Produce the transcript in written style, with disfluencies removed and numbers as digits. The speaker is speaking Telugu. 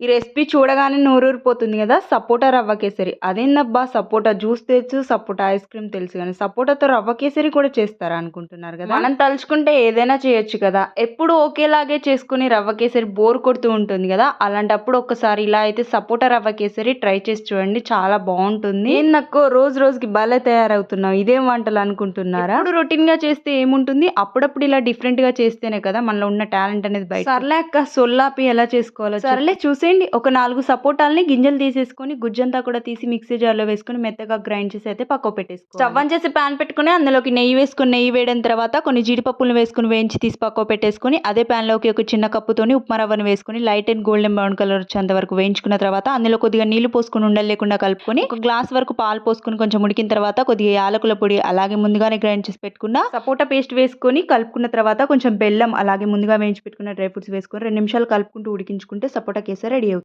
ఈ రెసిపీ చూడగానే నోరూరిపోతుంది గదా! సపోటా రవ్వ కేసరి. అదేందబ్బా! సపోటా జ్యూస్ తెలుసు, సపోటా ఐస్ క్రీమ్ తెలుసు గానీ, సపోటాతో రవ్వ కేసరి కూడా చేస్తారా అనుకుంటున్నారు గదా! మనం తలుచుకుంటే ఏదైనా చేయొచ్చు కదా! ఎప్పుడూ ఒకేలాగే చేసుకొని రవ్వ కేసరి బోర్ కొడుతూ ఉంటుంది గదా! అలాంటప్పుడు ఒక్కసారి ఇలా అయితే సపోటా రవ్వ కేసరి ట్రై చేసి చూడండి. చాలా బావుంటుంది. ఏందక్కో రోజు రోజుకి భలే తయారవుతున్నావు. ఇదేం వంటలు అనుకుంటున్నారా? ఎప్పుడు రొటీన్‌గా చేస్తే ఏముంటుంది? అప్పుడప్పుడు ఇలా డిఫరెంట్‌గా చేస్తేనే కదా మనలో ఉన్న టాలెంట్ అనేది సర్లే అక్క సొల్లాపి ఎలా చేసుకోవాలో సర్లే చూసేయండి. ఒక 4 సపోటాలని గింజలు తీసేసుకొని, గుజ్జంతా కూడా తీసి మిక్సీ జార్‌లో వేసుకొని మెత్తగా గ్రైండ్ చేసి అయితే పక్కకు పెట్టేసుకోవాలి. స్టవ్ ఆన్ చేసి పాన్ పెట్టుకొని అందులోకి నెయ్యి వేసుకొని, నెయ్యి వేడిన తర్వాత కొన్ని జీడిపప్పులను వేసుకొని వేయించి తీసి పక్కకు పెట్టేసుకొని, అదే పాన్‌లోకి ఒక చిన్న కప్పుతోని ఉప్మా రవ్వను వేసుకొని light and golden brown colour వచ్చేంత వరకు వేయించుకున్న తర్వాత అందులో కొద్దిగా నీళ్లు పోసుకొని ఉండలు లేకుండా కలుపుకొని, ఒక గ్లాస్ వరకు పాలు పోసుకొని కొంచెం ఉడికిన తర్వాత కొద్దిగా యాలకుల పొడి, అలాగే ముందుగానే గ్రైండ్ చేసి పెట్టుకున్న సపోటా పేస్ట్ వేసుకొని కలుపుకున్న తర్వాత కొంచెం బెల్లం, అలాగే ముందుగా వేయించి పెట్టుకున్న డ్రై ఫ్రూట్స్ వేసుకొని 2 నిమిషాలు కలుపుకుంటూ ఉడికించుకుంటే సపోటా కేసరి రెడీ అవుతుంది.